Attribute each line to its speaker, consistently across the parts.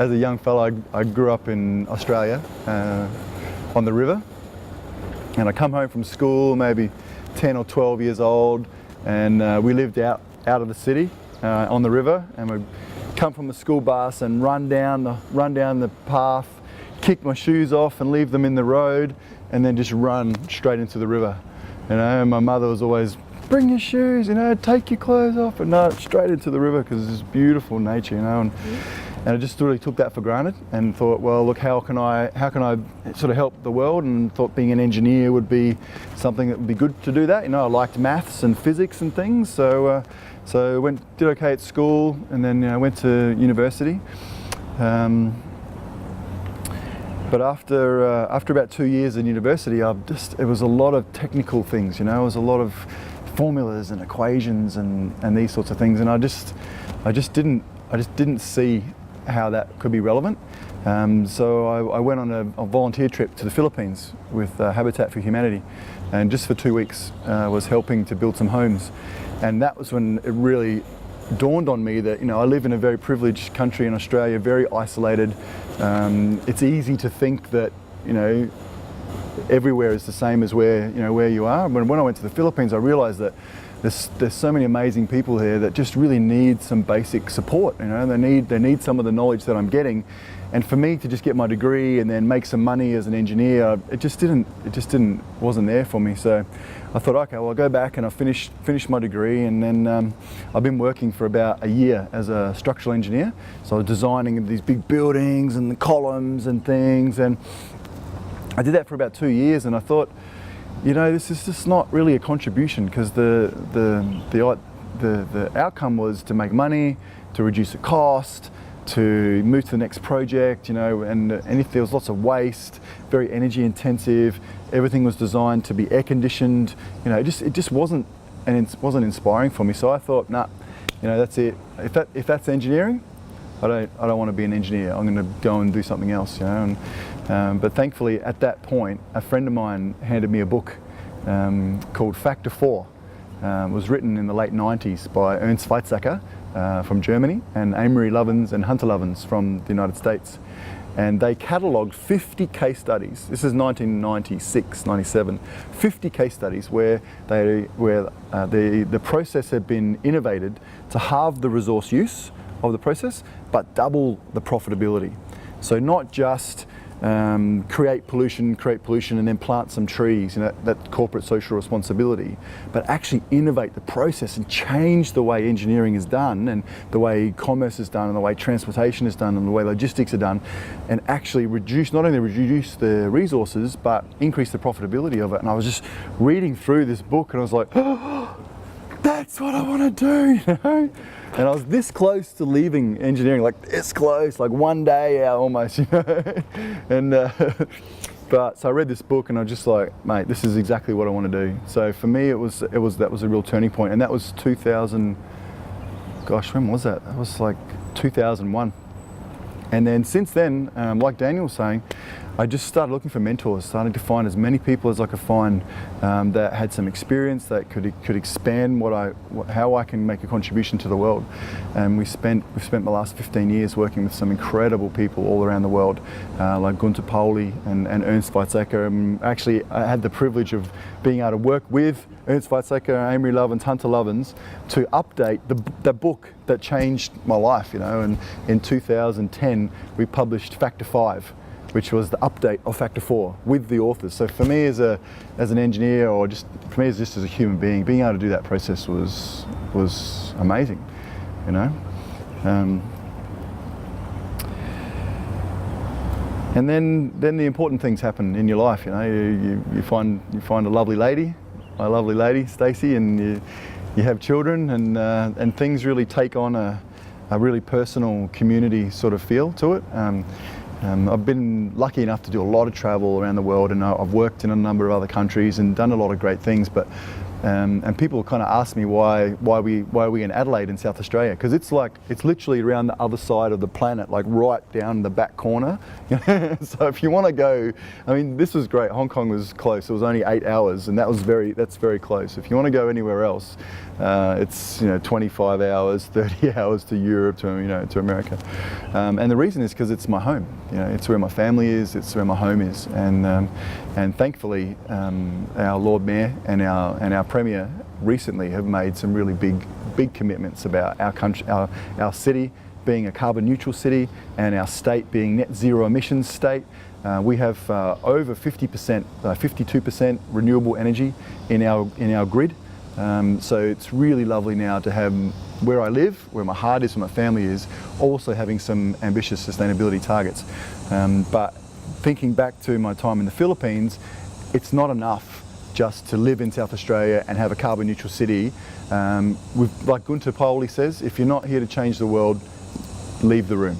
Speaker 1: as a young fella, I grew up in Australia on the river, and I come home from school maybe 10 or 12 years old, and we lived out of the city on the river, and we'd come from the school bus and run down the path, kick my shoes off and leave them in the road, and then just run straight into the river. You know, and my mother was always, bring your shoes, you know, take your clothes off, and no, straight into the river, because it's this beautiful nature, you know. And I just really took that for granted and thought, well, look, how can I sort of help the world? And thought being an engineer would be something that would be good to do that. You know, I liked maths and physics and things, so did okay at school, and then went to university. But after about 2 years in university, it was a lot of technical things, you know. It was a lot of formulas and equations and these sorts of things, and I just didn't see how that could be relevant. So I went on a volunteer trip to the Philippines with Habitat for Humanity, and just for 2 weeks was helping to build some homes. And that was when it really dawned on me that, you know, I live in a very privileged country in Australia, very isolated. It's easy to think that, you know, everywhere is the same as where you are. When I went to the Philippines, I realized that there's so many amazing people here that just really need some basic support. You know, they need some of the knowledge that I'm getting, and for me to just get my degree and then make some money as an engineer, it wasn't there for me. So I thought, okay, well, I'll go back and I'll finish my degree, and then I've been working for about a year as a structural engineer. So I was designing these big buildings and the columns and things, and I did that for about 2 years, and I thought, you know, this is just not really a contribution, because the outcome was to make money, to reduce the cost, to move to the next project, you know, and if there was lots of waste, very energy intensive, everything was designed to be air conditioned, you know, it just wasn't inspiring for me. So I thought, nah, you know, that's it. If that's engineering, I don't want to be an engineer. I'm going to go and do something else, you know. But thankfully, at that point, a friend of mine handed me a book called Factor 4. It was written in the late 90s by Ernst Weizsäcker from Germany, and Amory Lovins and Hunter Lovins from the United States. And they catalogued 50 case studies. This is 1996, 97. 50 case studies where the process had been innovated to halve the resource use of the process, but double the profitability. So not just create pollution and then plant some trees, you know, that corporate social responsibility, but actually innovate the process and change the way engineering is done, and the way commerce is done, and the way transportation is done, and the way logistics are done, and actually not only reduce the resources, but increase the profitability of it. And I was just reading through this book, and I was like, oh, that's what I want to do, you know? And I was this close to leaving engineering, like this close, like one day out almost, you know. And but so I read this book, and I was just like, mate, this is exactly what I want to do. So for me, that was a real turning point, and that was 2000. Gosh, when was that? That was like 2001. And then since then, like Daniel was saying, I just started looking for mentors, starting to find as many people as I could find that had some experience, that could expand how I can make a contribution to the world. And we've spent the last 15 years working with some incredible people all around the world, like Gunther Poly and Ernst Weizsäcker. Actually, I had the privilege of being able to work with Ernst Weizsäcker, Amory Lovins, Hunter Lovins, to update the book that changed my life. You know, and in 2010 we published Factor 5, which was the update of Factor 4 with the authors. So for me as an engineer, or just as a human being, being able to do that process was amazing, you know. And then the important things happen in your life, you know. You find a lovely lady, my lovely lady, Stacey, and you have children, and things really take on a really personal community sort of feel to it. I've been lucky enough to do a lot of travel around the world, and I've worked in a number of other countries and done a lot of great things, but And people kind of ask me why are we in Adelaide in South Australia? Because it's literally around the other side of the planet, like right down the back corner. So if you want to go, I mean, this was great. Hong Kong was close. It was only 8 hours, and that's very close. If you want to go anywhere else, it's 25 hours, 30 hours to Europe, to America. And the reason is because it's my home. It's where my family is. It's where my home is. And thankfully, our Lord Mayor and our Premier recently have made some really big commitments about our country, our city being a carbon neutral city, and our state being net zero emissions state. We have over 50%, 52% renewable energy in our grid. So it's really lovely now to have where I live, where my heart is, where my family is, also having some ambitious sustainability targets. But thinking back to my time in the Philippines, it's not enough just to live in South Australia and have a carbon neutral city. Like Gunther Poly says, if you're not here to change the world, leave the room,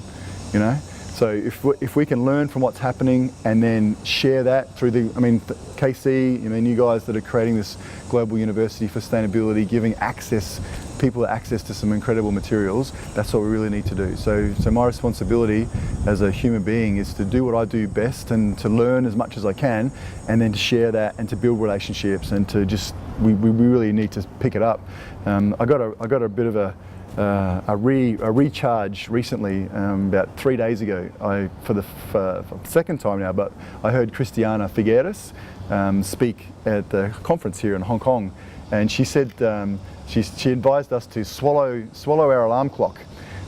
Speaker 1: So if we can learn from what's happening and then share that through KC, you guys that are creating this global university for sustainability, giving people access to some incredible materials, that's what we really need to do. So my responsibility as a human being is to do what I do best and to learn as much as I can, and then to share that and to build relationships, and to just, we really need to pick it up. I got a bit of a recharge recently, about 3 days ago. For the second time now, but I heard Christiana Figueres speak at the conference here in Hong Kong, and she said she advised us to swallow our alarm clock.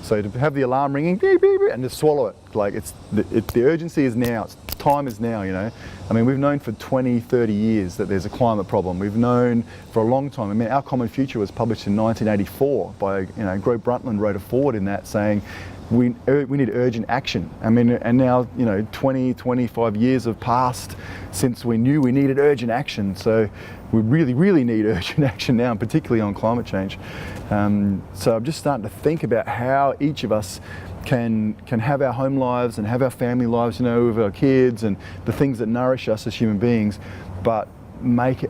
Speaker 1: So to have the alarm ringing, beep, beep, beep, and just swallow it. Like the urgency is now. Time is now. We've known for 20, 30 years that there's a climate problem. We've known for a long time. Our Common Future was published in 1984 by, Gro Brundtland wrote a foreword in that saying, we need urgent action. And now, 20, 25 years have passed since we knew we needed urgent action. So we really, really need urgent action now, particularly on climate change. So I'm just starting to think about how each of us can have our home lives and have our family lives, with our kids and the things that nourish us as human beings, but make a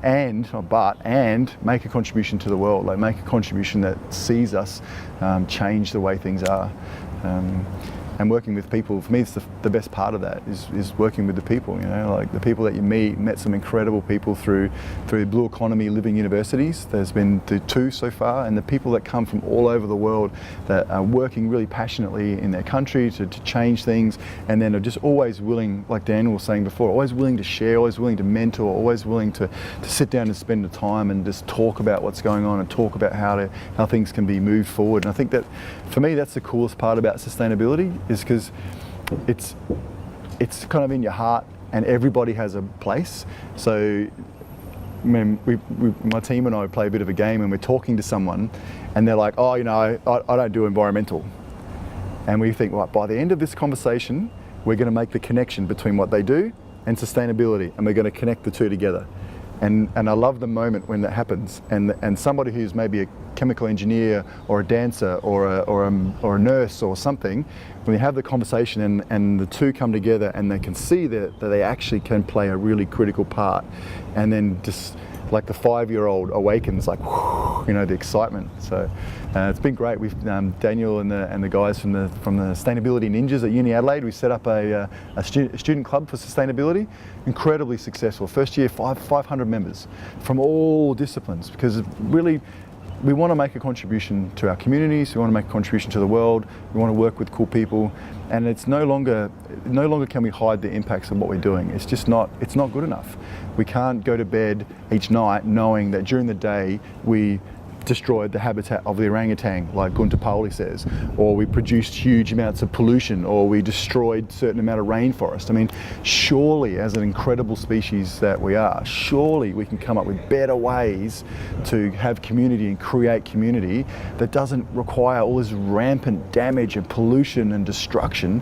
Speaker 1: contribution to the world, like make a contribution that sees us change the way things are. And working with people, for me, it's the best part of that is working with the people. Like the people that you met some incredible people through Blue Economy Living Universities. There's been 2 so far, and the people that come from all over the world that are working really passionately in their country to change things, and then are just always willing, like Daniel was saying before, always willing to share, always willing to mentor, always willing to sit down and spend the time and just talk about what's going on and talk about how things can be moved forward. And I think that, for me, that's the coolest part about sustainability, is because it's kind of in your heart, and everybody has a place. So my team and I play a bit of a game, and we're talking to someone and they're like, oh, I don't do environmental. And we think, well, by the end of this conversation, we're going to make the connection between what they do and sustainability, and we're going to connect the two together. And I love the moment when that happens, and somebody who's maybe a chemical engineer or a dancer or a nurse or something, when they have the conversation and the two come together and they can see that they actually can play a really critical part, and then just like the 5-year-old awakens, like, the excitement. So it's been great. We've Daniel and the guys from the Sustainability Ninjas at Uni Adelaide, we set up a student club for sustainability. Incredibly successful. First year, 500 members from all disciplines, because really we want to make a contribution to our communities, we want to make a contribution to the world, we want to work with cool people, and it's no longer can we hide the impacts of what we're doing. It's not good enough. We can't go to bed each night knowing that during the day we destroyed the habitat of the orangutan, like Gunther Poly says, or we produced huge amounts of pollution, or we destroyed a certain amount of rainforest. Surely, as an incredible species that we are, surely we can come up with better ways to have community and create community that doesn't require all this rampant damage and pollution and destruction,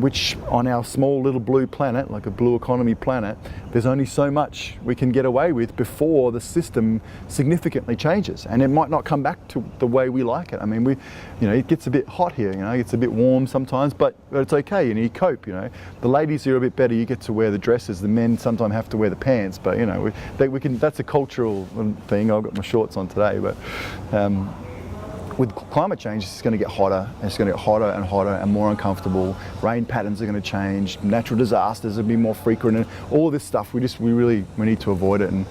Speaker 1: which on our small little blue planet, like a blue economy planet, there's only so much we can get away with before the system significantly changes. and it might not come back to the way we like it. I mean, it gets a bit hot here, it gets a bit warm sometimes, but it's okay, you cope, The ladies are a bit better, you get to wear the dresses, the men sometimes have to wear the pants, but we can, that's a cultural thing. I've got my shorts on today, but with climate change, it's going to get hotter, and it's going to get hotter and hotter and more uncomfortable. Rain patterns are going to change, natural disasters will be more frequent, and all this stuff, we need to avoid it. And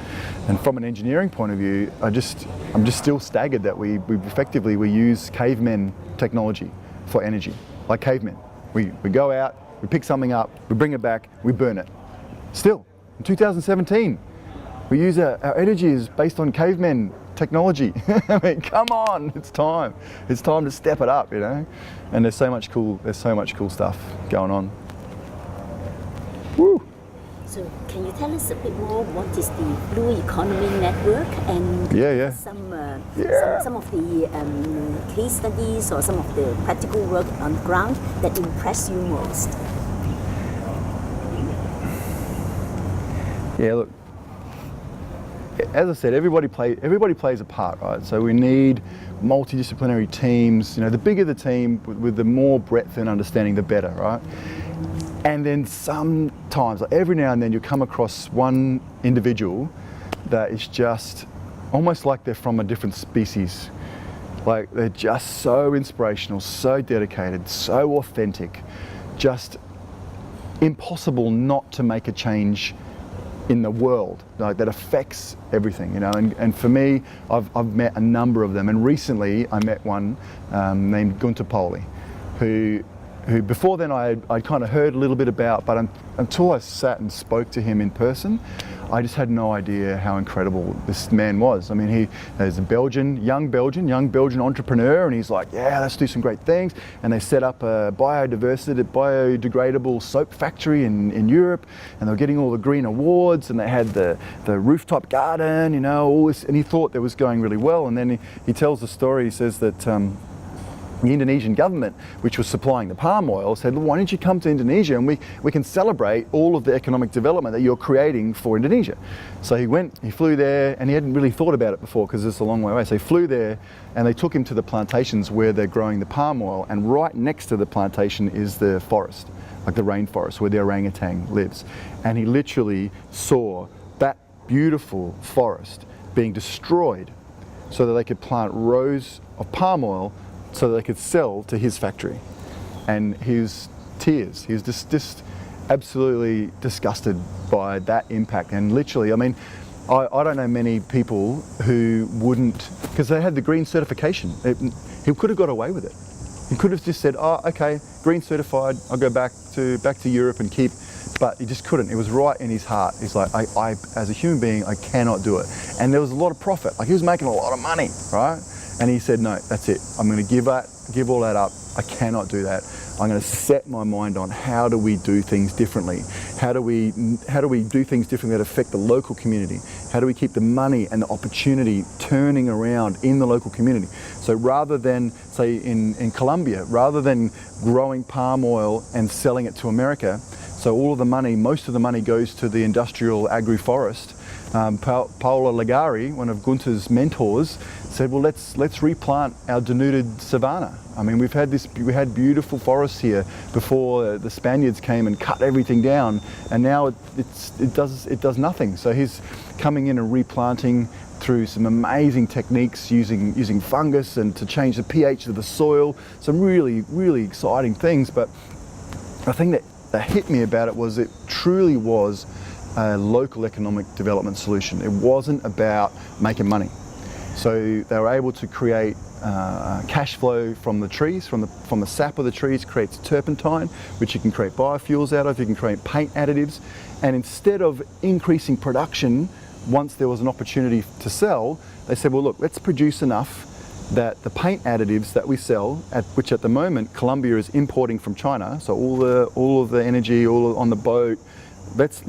Speaker 1: from an engineering point of view, I'm just still staggered that we effectively use cavemen technology for energy, like cavemen. We go out, we pick something up, we bring it back, we burn it. Still, in 2017, we use our energy is based on cavemen technology. I mean, come on, it's time to step it up, and there's so much cool stuff going on. Woo.
Speaker 2: So can you tell us a bit more what is the Blue Economy Network, and some of the case studies or some of the practical work on the ground that impress you most?
Speaker 1: Yeah, look, as I said, everybody plays a part, right? So we need multidisciplinary teams. The bigger the team, with the more breadth and understanding, the better, right? And then sometimes, like every now and then, you come across one individual that is just almost like they're from a different species. Like they're just so inspirational, so dedicated, so authentic, just impossible not to make a change in the world, like that affects everything, and for me, I've met a number of them, and recently I met one named Gunther Poly, who before then I'd kind of heard a little bit about, but until I sat and spoke to him in person, I just had no idea how incredible this man was. I mean, he's a young Belgian entrepreneur, and he's like, yeah, let's do some great things. And they set up a biodegradable soap factory in Europe, and they were getting all the green awards, and they had the rooftop garden, all this, and he thought that was going really well. And then he tells the story. He says that the Indonesian government, which was supplying the palm oil, said, well, why don't you come to Indonesia and we can celebrate all of the economic development that you're creating for Indonesia. So he flew there, and he hadn't really thought about it before because it's a long way away. So he flew there, and they took him to the plantations where they're growing the palm oil, and right next to the plantation is the forest, like the rainforest where the orangutan lives. And he literally saw that beautiful forest being destroyed so that they could plant rows of palm oil so that they could sell to his factory. And he was tears. He was just absolutely disgusted by that impact. And literally, I mean, I don't know many people who wouldn't, because they had the green certification. He could have got away with it. He could have just said, oh, okay, green certified, I'll go back to Europe and keep, but he just couldn't. It was right in his heart. He's like, I as a human being, I cannot do it. And there was a lot of profit. Like, he was making a lot of money, right? And he said, no, that's it. I'm going to give all that up. I cannot do that. I'm going to set my mind on how do we do things differently? How do we do things differently that affect the local community? How do we keep the money and the opportunity turning around in the local community? So rather than, say, in Colombia, rather than growing palm oil and selling it to America, so all of the money, most of the money goes to the industrial agri-forest. Paolo Lagari, one of Gunther's mentors, said, well, let's replant our denuded savanna. I mean, we had beautiful forests here before the Spaniards came and cut everything down, and now it does nothing. So he's coming in and replanting through some amazing techniques using fungus and to change the pH of the soil. Some really, really exciting things. But the thing that hit me about it was it truly was a local economic development solution. It wasn't about making money. So they were able to create cash flow from the trees, from the sap of the trees, creates turpentine, which you can create biofuels out of, you can create paint additives. And instead of increasing production, once there was an opportunity to sell, they said, well, look, let's produce enough that the paint additives that we sell, which at the moment Colombia is importing from China, so all of the energy, all on the boat, let's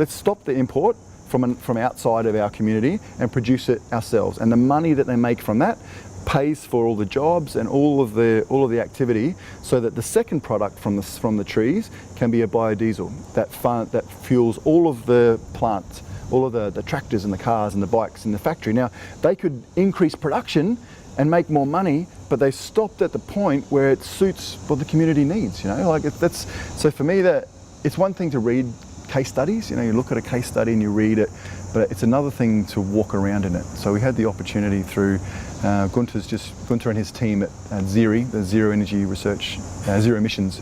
Speaker 1: stop the import from outside of our community and produce it ourselves. And the money that they make from that pays for all the jobs and all of the activity, so that the second product from the trees can be a biodiesel that fuels all of the plants, all of the tractors and the cars and the bikes in the factory. Now, they could increase production and make more money, but they stopped at the point where it suits what the community needs, you know? Like so for me, that it's one thing to read case studies, you know, you look at a case study and you read it, but it's another thing to walk around in it. So we had the opportunity through Gunther and his team at ZERI, the Zero Emissions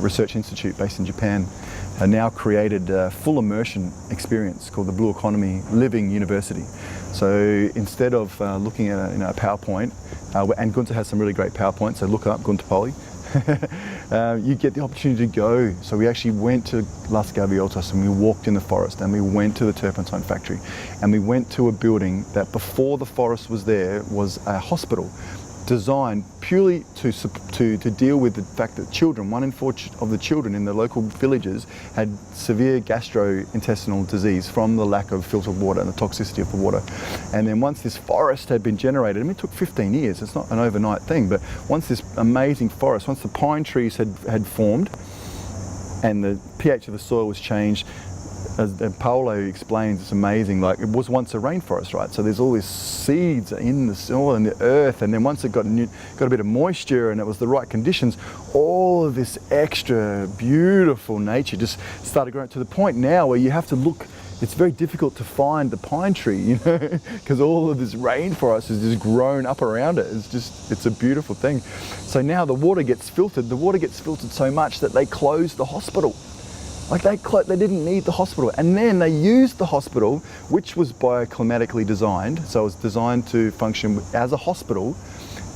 Speaker 1: Research Institute based in Japan, now created a full immersion experience called the Blue Economy Living University. So instead of looking at a PowerPoint, and Gunther has some really great PowerPoints, so look up Gunther Poly, you get the opportunity to go. So we actually went to Las Gaviotas and we walked in the forest, and we went to the turpentine factory, and we went to a building that before the forest was there was a hospital designed purely to deal with the fact that children, 1 in 4 of the children in the local villages had severe gastrointestinal disease from the lack of filtered water and the toxicity of the water. And then once this forest had been generated, I mean, it took 15 years, it's not an overnight thing, but once this amazing forest, once the pine trees had formed and the pH of the soil was changed, as Paolo explains, it's amazing, like it was once a rainforest, right? So there's all these seeds in the soil and the earth, and then once it got a bit of moisture and it was the right conditions, all of this extra beautiful nature just started growing to the point now where you have to look, it's very difficult to find the pine tree, you know, because all of this rainforest is just grown up around it. It's a beautiful thing. So now the water gets filtered so much that they closed the hospital. Like they didn't need the hospital, and then they used the hospital, which was bioclimatically designed, so it was designed to function as a hospital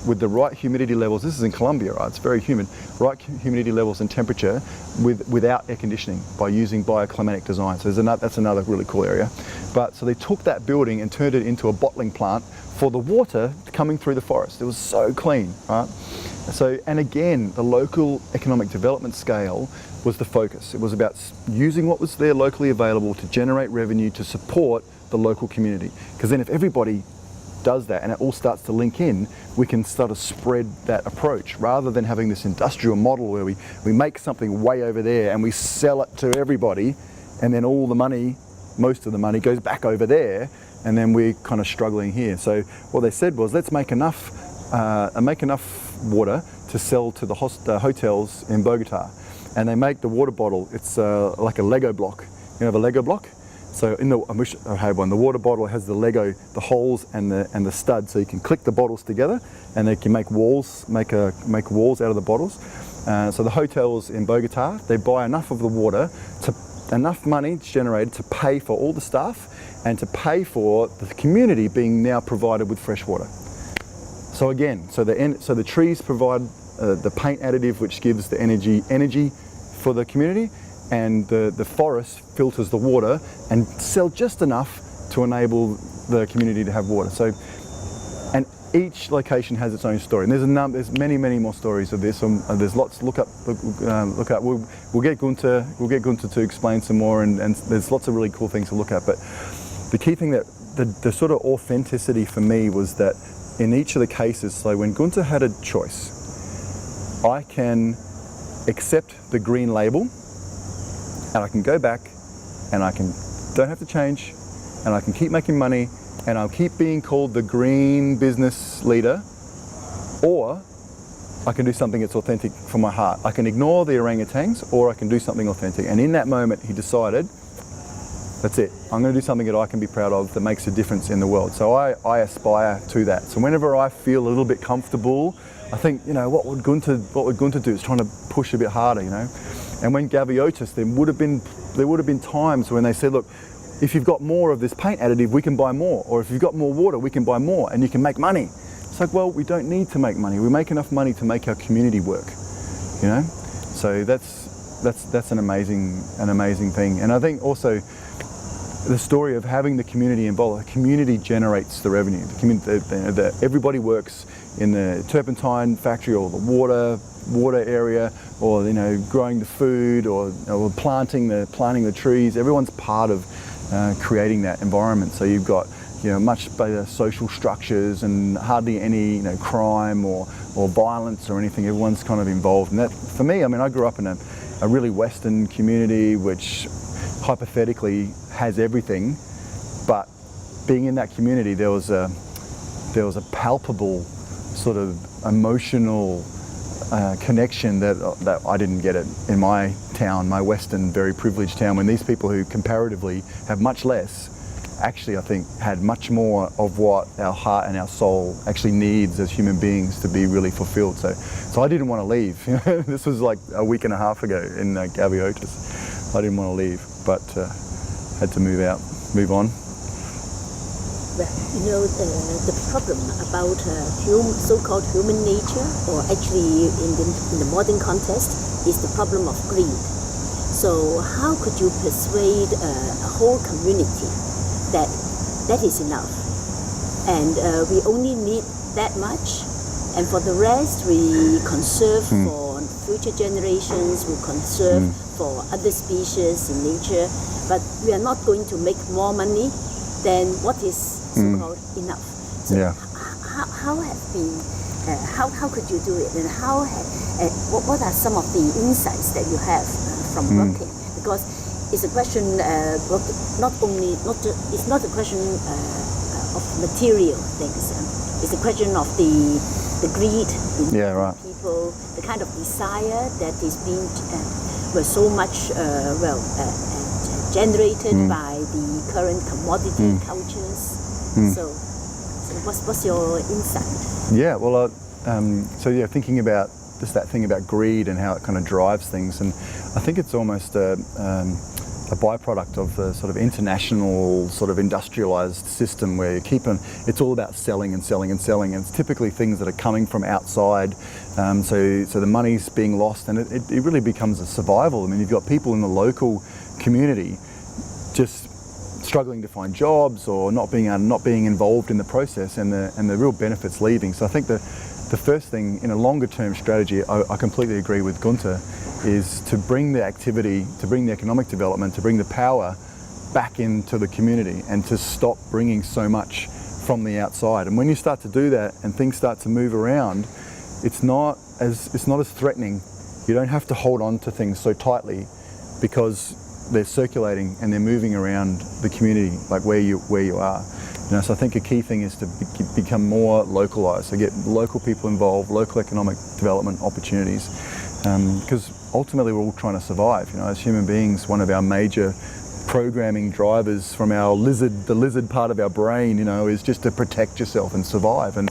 Speaker 1: with the right humidity levels. This is in Colombia, right? It's very humid. Right humidity levels and temperature without air conditioning by using bioclimatic design. So that's another really cool area. But so they took that building and turned it into a bottling plant for the water coming through the forest. It was so clean, right? So, and again, the local economic development scale was the focus. It was about using what was there locally available to generate revenue to support the local community. Because then if everybody does that and it all starts to link in, we can start to spread that approach rather than having this industrial model where we make something way over there and we sell it to everybody, and then all the money, most of the money goes back over there, and then we're kind of struggling here. So what they said was, let's make enough water to sell to the hotels in Bogota. And they make the water bottle, it's like a Lego block. You have a Lego block? So I wish I had one. The water bottle has the Lego, the holes and the stud, so you can click the bottles together, and they can make walls, make walls out of the bottles. So the hotels in Bogota, they buy enough of the water, enough money generated to pay for all the staff and to pay for the community being now provided with fresh water. So again, so the trees provide the paint additive, which gives the energy for the community, and the forest filters the water and sell just enough to enable the community to have water. So, and each location has its own story, and there's many more stories of this. There's lots. Look up. We'll get Gunther to explain some more, and there's lots of really cool things to look at. But the key thing that the sort of authenticity for me was that in each of the cases, so when Gunther had a choice, I can accept the green label, and I can go back, and don't have to change, and I can keep making money, and I'll keep being called the green business leader, or I can do something that's authentic from my heart. I can ignore the orangutans, or I can do something authentic. And in that moment, he decided, that's it. I'm going to do something that I can be proud of that makes a difference in the world. So I aspire to that. So whenever I feel a little bit comfortable, I think, you know, what would Gunther do? Is trying to push a bit harder, you know. And when Gaviotas, there would have been times when they said, look, if you've got more of this paint additive, we can buy more. Or if you've got more water, we can buy more, and you can make money. It's like, well, we don't need to make money. We make enough money to make our community work, you know. So that's an amazing thing. And I think also the story of having the community involved. The community generates the revenue. Everybody works in the turpentine factory, or the water area, or, you know, growing the food, or planting the trees. Everyone's part of creating that environment. So you've got, you know, much better social structures and hardly any, you know, crime or violence or anything. Everyone's kind of involved. And that, for me, I mean, I grew up in a really Western community which hypothetically has everything, but being in that community, there was a palpable sort of emotional connection that I didn't get it in my town, my Western, very privileged town, when these people who comparatively have much less, actually I think had much more of what our heart and our soul actually needs as human beings to be really fulfilled. So I didn't want to leave. This was like a week and a half ago in Gaviotis. I didn't want to leave, but had to move on.
Speaker 2: Well, the problem about so-called human nature, or actually in the modern context, is the problem of greed. So how could you persuade a whole community that is enough, and we only need that much, and for the rest we conserve for future generations, we conserve for other species in nature, but we are not going to make more money than what is so-called enough. So how could you do it, and what are some of the insights that you have from working? Because it's a question it's not a question of material things. It's a question of the greed in people, the kind of desire that is being was so much generated by the current commodity cultures. So what's your insight?
Speaker 1: Yeah, well, thinking about just that thing about greed and how it kind of drives things, and I think it's almost a byproduct of the sort of international sort of industrialized system where it's all about selling and selling and selling, and it's typically things that are coming from outside, so the money's being lost, and it really becomes a survival. I mean, you've got people in the local community just struggling to find jobs or not being involved in the process, and the real benefits leaving. So I think the first thing in a longer term strategy, I completely agree with Gunther, is to bring the activity, to bring the economic development, to bring the power back into the community, and to stop bringing so much from the outside. And when you start to do that and things start to move around, it's not as threatening. You don't have to hold on to things so tightly, because they're circulating and they're moving around the community, like where you are. So I think a key thing is to become more localized, so get local people involved, local economic development opportunities, because ultimately we're all trying to survive. As human beings, one of our major programming drivers from the lizard part of our brain, is just to protect yourself and survive. And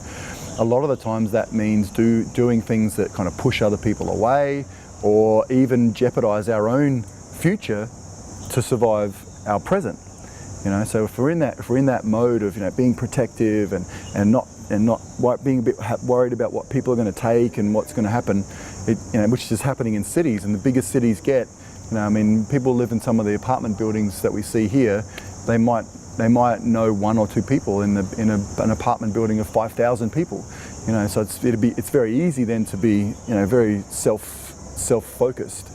Speaker 1: a lot of the times that means doing things that kind of push other people away, or even jeopardize our own future to survive our present. So if we're in that mode of being protective and not being a bit worried about what people are going to take and what's going to happen, which is happening in cities, and the bigger cities get, people live in some of the apartment buildings that we see here. They might know one or two people in an apartment building of 5,000 people. So it's very easy then to be very self-focused.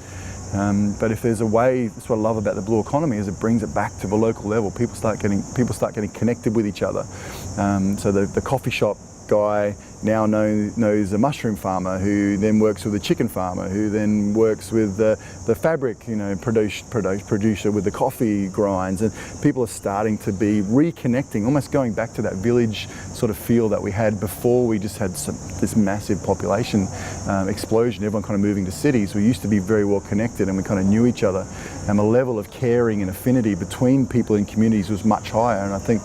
Speaker 1: But if there's a way, that's what I love about the blue economy, is it brings it back to the local level. People start getting connected with each other. So the coffee shop guy now knows a mushroom farmer, who then works with a chicken farmer, who then works with the fabric producer with the coffee grinds, and people are starting to be reconnecting, almost going back to that village sort of feel that we had before we just had this massive population explosion, everyone kind of moving to cities. We used to be very well connected and we kind of knew each other, and the level of caring and affinity between people in communities was much higher. And I think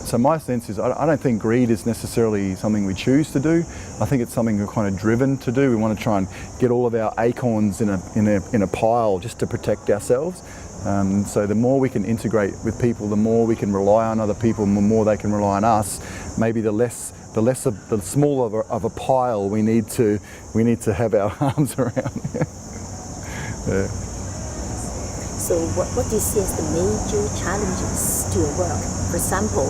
Speaker 1: so my sense is, I don't think greed is necessarily something we choose to do. I think it's something we're kind of driven to do. We want to try and get all of our acorns in a pile just to protect ourselves. So the more we can integrate with people, the more we can rely on other people, and the more they can rely on us. Maybe the smaller of a pile we need to have our arms around. Yeah.
Speaker 2: So what do you see as the major challenges to your work? For example,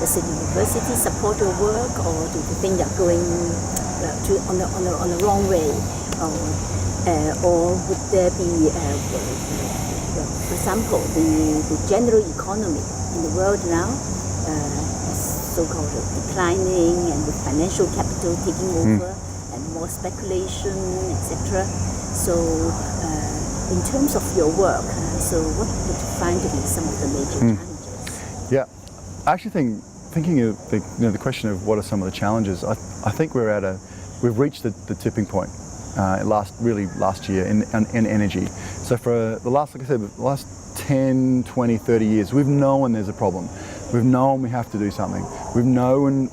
Speaker 2: does the university support your work, or do you think you're going on the wrong way? Or would there be, for example, the general economy in the world now is so-called declining, and with financial capital taking over and more speculation, etc. So in terms of your work, so what would you find to be some of the major challenges?
Speaker 1: Yeah, I actually thinking of the question of what are some of the challenges. I think we've reached the tipping point last year in energy. So for the last, like I said, the last 10, 20, 30 years, we've known there's a problem. We've known we have to do something. We've known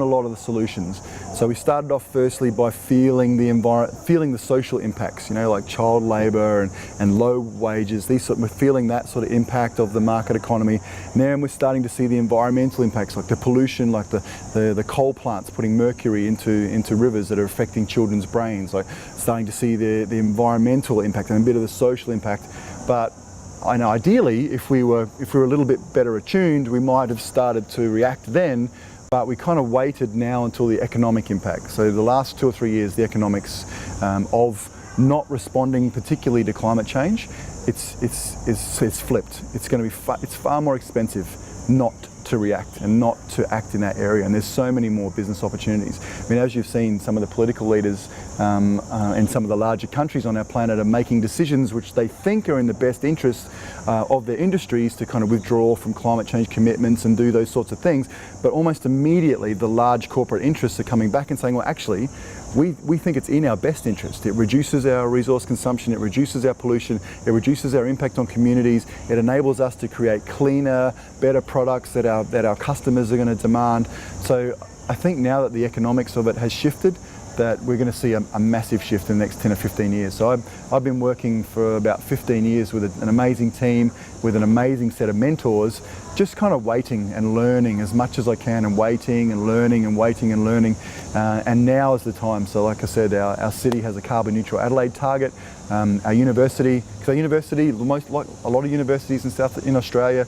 Speaker 1: a lot of the solutions. So we started off firstly by feeling the social impacts, like child labour and low wages. We're feeling that sort of impact of the market economy. And then we're starting to see the environmental impacts, like the pollution, like the coal plants putting mercury into rivers that are affecting children's brains. Like starting to see the environmental impact and a bit of the social impact. But I know ideally, if we were a little bit better attuned, we might have started to react then, but we kind of waited now until the economic impact. So the last 2 or 3 years, the economics of not responding particularly to climate change, it's flipped. It's going to be it's far more expensive not to react and not to act in that area, and there's so many more business opportunities. I mean, as you've seen, some of the political leaders in some of the larger countries on our planet are making decisions which they think are in the best interest of their industries to kind of withdraw from climate change commitments and do those sorts of things, but almost immediately the large corporate interests are coming back and saying, well, actually, we think it's in our best interest. It reduces our resource consumption, it reduces our pollution, it reduces our impact on communities, it enables us to create cleaner, better products that our customers are going to demand. So I think now that the economics of it has shifted, that we're going to see a massive shift in the next 10 or 15 years. So I've been working for about 15 years with an amazing team, with an amazing set of mentors, just kind of waiting and learning as much as I can, and waiting and learning and waiting and learning. And now is the time. So like I said, our city has a carbon neutral Adelaide target. Our university, because our university, like a lot of universities in Australia,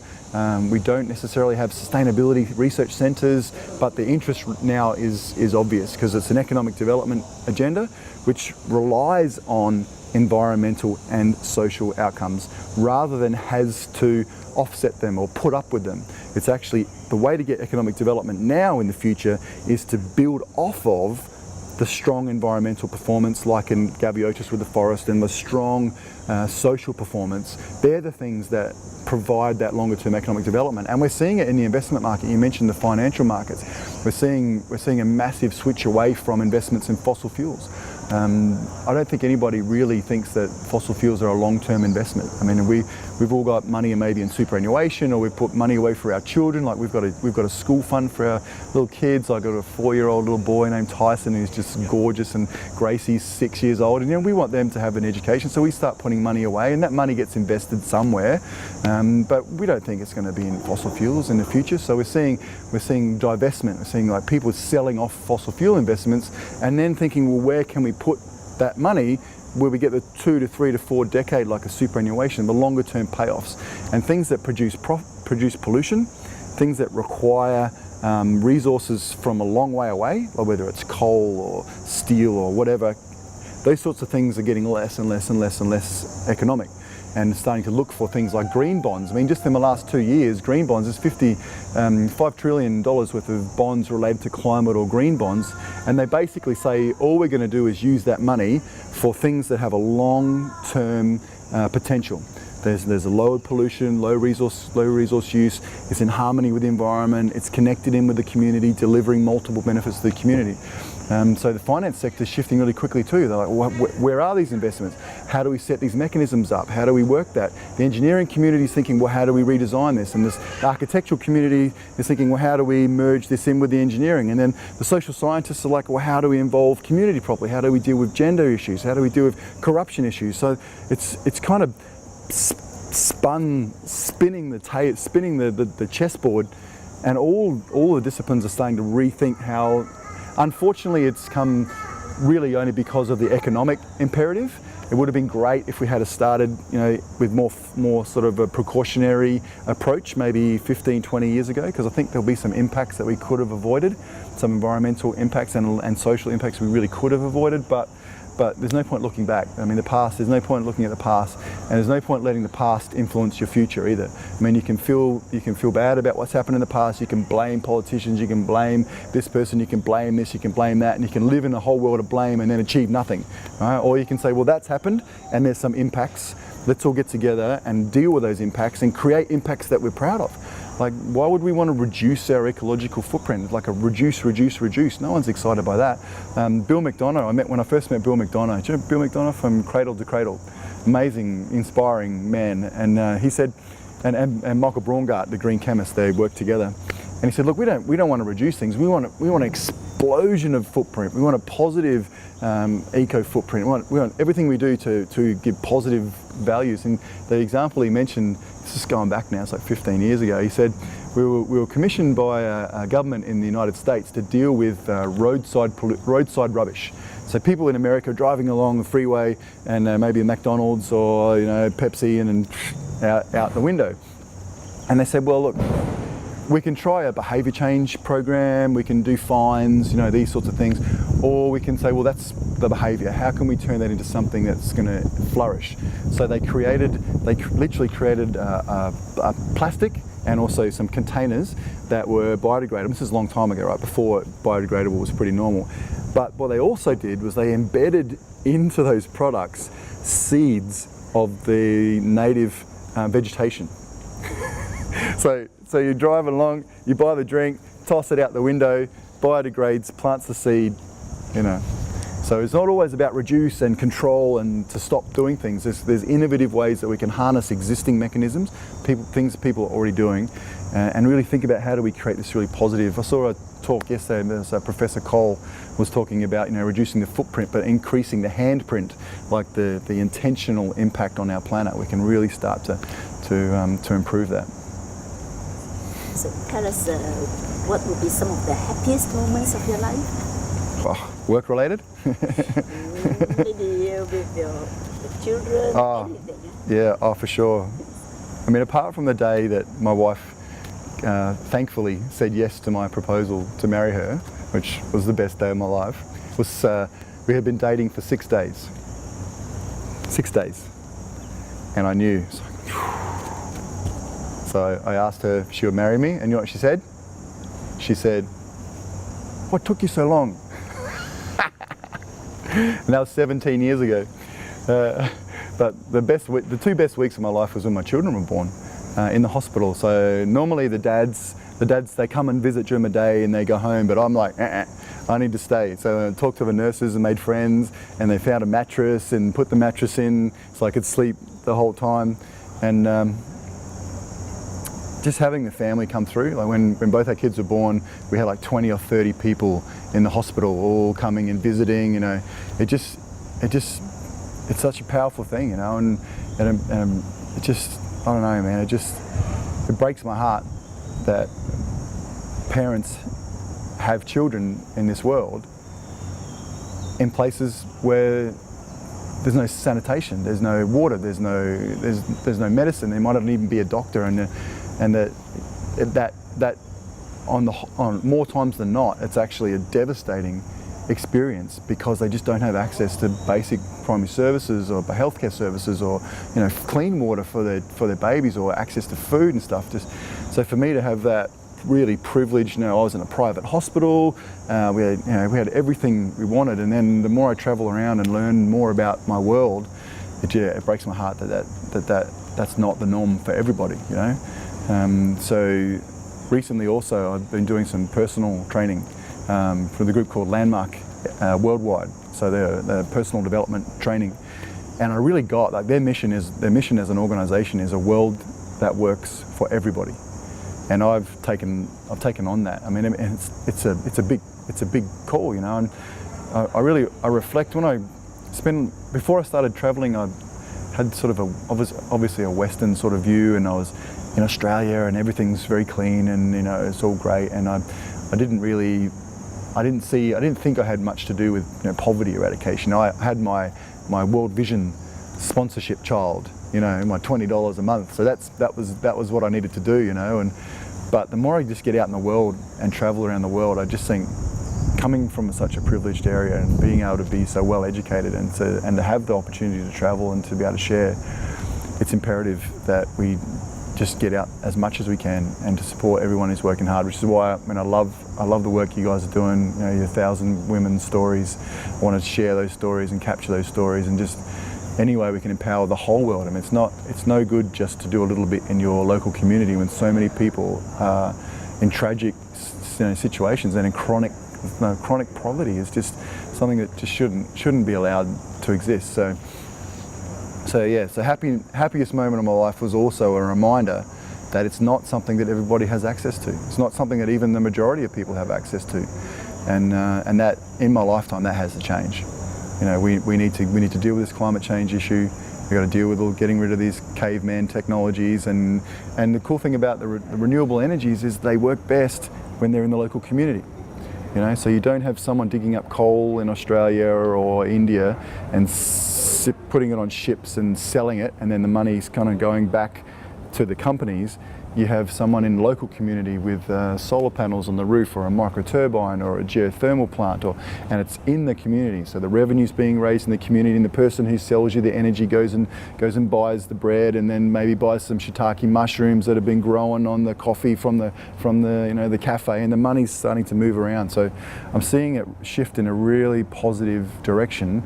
Speaker 1: we don't necessarily have sustainability research centres, but the interest now is obvious because it's an economic development agenda which relies on environmental and social outcomes rather than has to offset them or put up with them. It's actually the way to get economic development now in the future is to build off of the strong environmental performance, like in Gabiotis with the forest, and the strong social performance. They're the things that provide that longer term economic development. And we're seeing it in the investment market. You mentioned the financial markets. We're seeing a massive switch away from investments in fossil fuels. I don't think anybody really thinks that fossil fuels are a long-term investment. I mean, we've all got money maybe in superannuation, or we put money away for our children. Like we've got a school fund for our little kids. I've got a 4-year-old little boy named Tyson who's just gorgeous, and Gracie's 6 years old. And we want them to have an education, so we start putting money away, and that money gets invested somewhere. But we don't think it's going to be in fossil fuels in the future. So we're seeing divestment. We're seeing like people selling off fossil fuel investments, and then thinking, well, where can we put that money where we get the 2 to 3 to 4 decade, like a superannuation, the longer term payoffs, and things that produce pollution, things that require resources from a long way away, or whether it's coal or steel or whatever. Those sorts of things are getting less and less and less and less economic, and starting to look for things like green bonds. I mean, just in the last 2 years, green bonds is $5 trillion worth of bonds related to climate or green bonds. And they basically say, all we're going to do is use that money for things that have a long-term potential. There's a low pollution, low resource use. It's in harmony with the environment. It's connected in with the community, delivering multiple benefits to the community. So the finance sector is shifting really quickly too. They're like, well, where are these investments? How do we set these mechanisms up? How do we work that? The engineering community is thinking, well, how do we redesign this? And the architectural community is thinking, well, how do we merge this in with the engineering? And then the social scientists are like, well, how do we involve community properly? How do we deal with gender issues? How do we deal with corruption issues? So it's kind of spinning the chessboard, and all the disciplines are starting to rethink how. Unfortunately, it's come really only because of the economic imperative. It would have been great if we had started, with more sort of a precautionary approach, maybe 15, 20 years ago, because I think there'll be some impacts that we could have avoided, some environmental impacts and social impacts we really could have avoided, but there's no point looking back. I mean, there's no point looking at the past, and there's no point letting the past influence your future either. I mean, you can feel bad about what's happened in the past. You can blame politicians, you can blame this person, you can blame this, you can blame that, and you can live in a whole world of blame and then achieve nothing. Right? Or you can say, well, that's happened and there's some impacts. Let's all get together and deal with those impacts and create impacts that we're proud of. Like, why would we want to reduce our ecological footprint? Like a reduce. No one's excited by that. Bill McDonough, when I first met Bill McDonough. Do you know Bill McDonough from Cradle to Cradle? Amazing, inspiring man. And he said, and Michael Braungart, the green chemist, they worked together. And he said, look, we don't want to reduce things. We want an explosion of footprint. We want a positive eco footprint. We want everything we do to give positive values. And the example he mentioned, this is going back now, it's like 15 years ago. He said we were commissioned by a government in the United States to deal with roadside rubbish. So people in America driving along the freeway and maybe a McDonald's or Pepsi and out the window. And they said, well, look, we can try a behaviour change program, we can do fines, these sorts of things, or we can say, well, that's the behaviour. How can we turn that into something that's going to flourish? So they literally created a plastic and also some containers that were biodegradable. This is a long time ago, right, before biodegradable was pretty normal. But what they also did was they embedded into those products seeds of the native vegetation. So you drive along, you buy the drink, toss it out the window, biodegrades, plants the seed, So it's not always about reduce and control and to stop doing things. There's innovative ways that we can harness existing mechanisms, things that people are already doing, and really think about how do we create this really positive. I saw a talk yesterday, and Professor Cole was talking about reducing the footprint but increasing the handprint, like the intentional impact on our planet. We can really start to improve that.
Speaker 2: So tell us what would be some of the happiest moments of your life?
Speaker 1: Oh, work related?
Speaker 2: Maybe with your children, anything.
Speaker 1: Yeah, for sure. I mean, apart from the day that my wife thankfully said yes to my proposal to marry her, which was the best day of my life, was we had been dating for 6 days. 6 days. And I knew. So I asked her if she would marry me, and you know what she said? She said, "What took you so long?" And that was 17 years ago. But the 2 best weeks of my life was when my children were born in the hospital. So normally the dads they come and visit during the day and they go home, but I'm like, I need to stay. So I talked to the nurses and made friends, and they found a mattress and put the mattress in so I could sleep the whole time. And just having the family come through, like when both our kids were born, we had like 20 or 30 people in the hospital all coming and visiting. It's such a powerful thing, and it just, I don't know, man, it breaks my heart that parents have children in this world in places where there's no sanitation, there's no water, there's no medicine. There might not even be a doctor, and that on more times than not, it's actually a devastating experience because they just don't have access to basic primary services or healthcare services or clean water for their babies or access to food and stuff. So for me to have that really privileged, I was in a private hospital, we had everything we wanted, and then the more I travel around and learn more about my world, it breaks my heart that's not the norm for everybody, So recently also I've been doing some personal training for the group called Landmark Worldwide. So they're personal development training, and I really got their mission as an organisation is a world that works for everybody, and I've taken on that. I mean, it's a big call, and I reflect when before I started travelling, I had sort of obviously a Western sort of view, and I was in Australia and everything's very clean and it's all great, and I didn't think I had much to do with poverty eradication. I had my World Vision sponsorship child, my $20 a month. So that was what I needed to do, But the more I just get out in the world and travel around the world, I just think coming from such a privileged area and being able to be so well educated and to have the opportunity to travel and to be able to share, it's imperative that we just get out as much as we can and to support everyone who's working hard, which is why I love the work you guys are doing, your 1,000 women's stories. I want to share those stories and capture those stories and just any way we can empower the whole world. I mean, it's no good just to do a little bit in your local community when so many people are in tragic situations and in chronic poverty is just something that just shouldn't be allowed to exist. So happiest moment of my life was also a reminder that it's not something that everybody has access to. It's not something that even the majority of people have access to, and that in my lifetime that has to change. You know, we need to deal with this climate change issue. We've got to deal with getting rid of these caveman technologies, and the cool thing about the renewable energies is they work best when they're in the local community. You know, so you don't have someone digging up coal in Australia or India and putting it on ships and selling it, and then the money's kind of going back to the companies. You have someone in the local community with solar panels on the roof, or a micro turbine, or a geothermal plant, and it's in the community. So the revenue's being raised in the community, and the person who sells you the energy goes and buys the bread, and then maybe buys some shiitake mushrooms that have been grown on the coffee from the cafe, and the money's starting to move around. So I'm seeing it shift in a really positive direction.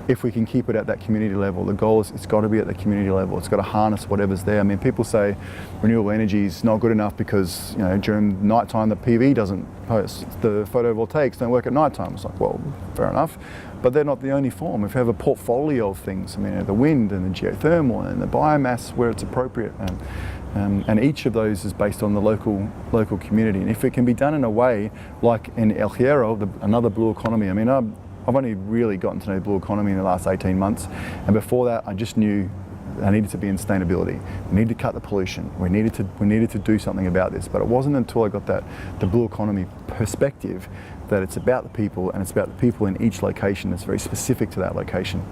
Speaker 1: If we can keep it at that community level, the goal is it's got to be at the community level. It's got to harness whatever's there. I mean, people say renewable energy is not good enough because, you know, during nighttime the PV doesn't post, the photovoltaics don't work at nighttime. It's like, well, fair enough, but they're not the only form. If you have a portfolio of things, I mean, the wind and the geothermal and the biomass where it's appropriate, and each of those is based on the local community. And if it can be done in a way like in El Hierro, another blue economy. I mean, I've only really gotten to know blue economy in the last 18 months, and before that I just knew I needed to be in sustainability. We needed to cut the pollution. We needed to do something about this. But it wasn't until I got the blue economy perspective that it's about the people, and it's about the people in each location that's very specific to that location.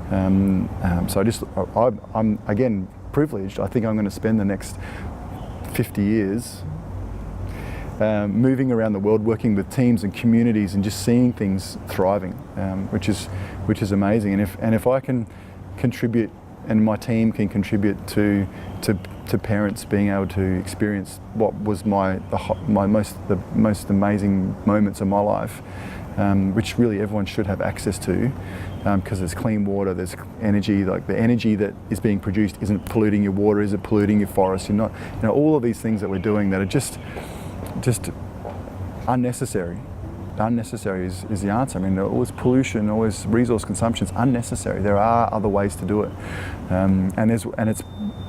Speaker 1: So I'm again privileged. I think I'm going to spend the next 50 years moving around the world, working with teams and communities, and just seeing things thriving, which is amazing. And if I can contribute, and my team can contribute to parents being able to experience what was the most amazing moments of my life, which really everyone should have access to, because there's clean water, there's energy. Like the energy that is being produced isn't polluting your water, isn't polluting your forest. You're not, all of these things that we're doing that are just unnecessary. Unnecessary is the answer. I mean, all this pollution, all this resource consumption is unnecessary. There are other ways to do it, and it's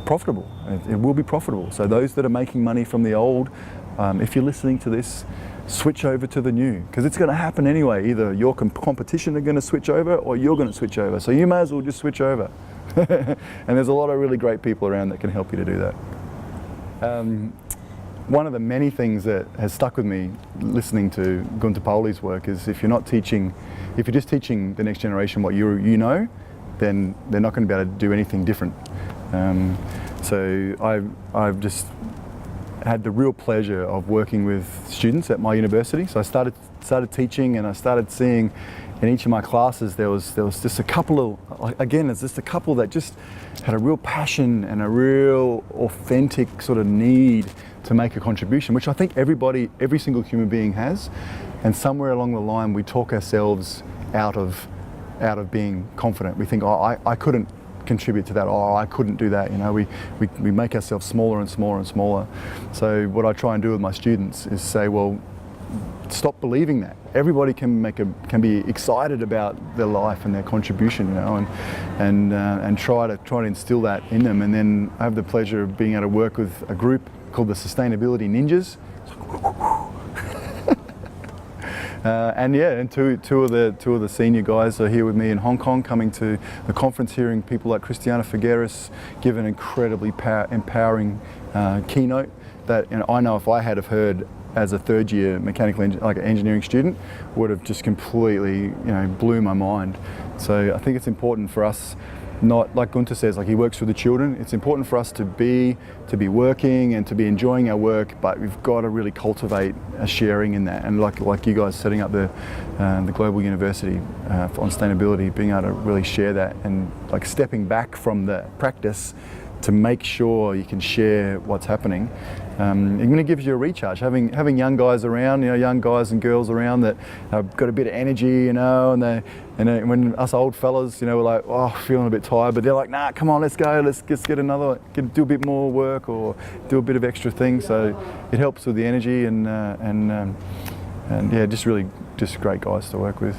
Speaker 1: profitable. It will be profitable. So those that are making money from the old, if you're listening to this, switch over to the new, because it's going to happen anyway. Either your competition are going to switch over, or you're going to switch over. So you may as well just switch over. And there's a lot of really great people around that can help you to do that. One of the many things that has stuck with me listening to Gunther Poly's work is if you're just teaching the next generation what you know, then they're not going to be able to do anything different. So I've just had the real pleasure of working with students at my university. So I started teaching, and I started seeing in each of my classes there was just a couple that just had a real passion and a real authentic sort of need to make a contribution, which I think every single human being has. And somewhere along the line we talk ourselves out of being confident. We think, oh, I couldn't contribute to that, oh, I couldn't do that. We make ourselves smaller and smaller and smaller. So what I try and do with my students is say, well, stop believing that. Everybody can be excited about their life and their contribution, and try to instill that in them. And then I have the pleasure of being able to work with a group called the Sustainability Ninjas. And two of the senior guys are here with me in Hong Kong, coming to the conference, hearing people like Christiana Figueres give an incredibly empowering keynote that I know if I had have heard as a third year mechanical engineering student, would have just completely blew my mind. So I think it's important for us, not like Gunther says, like he works with the children. It's important for us to be working and to be enjoying our work, but we've got to really cultivate a sharing in that. And like you guys setting up the global university on sustainability, being able to really share that, and like stepping back from the practice to make sure you can share what's happening. It really gives you a recharge. Having young guys around, young guys and girls around that have got a bit of energy, and when us old fellas, we're like, oh, feeling a bit tired, but they're like, nah, come on, let's go, let's do a bit more work or do a bit of extra things. So it helps with the energy and yeah, just great guys to work with.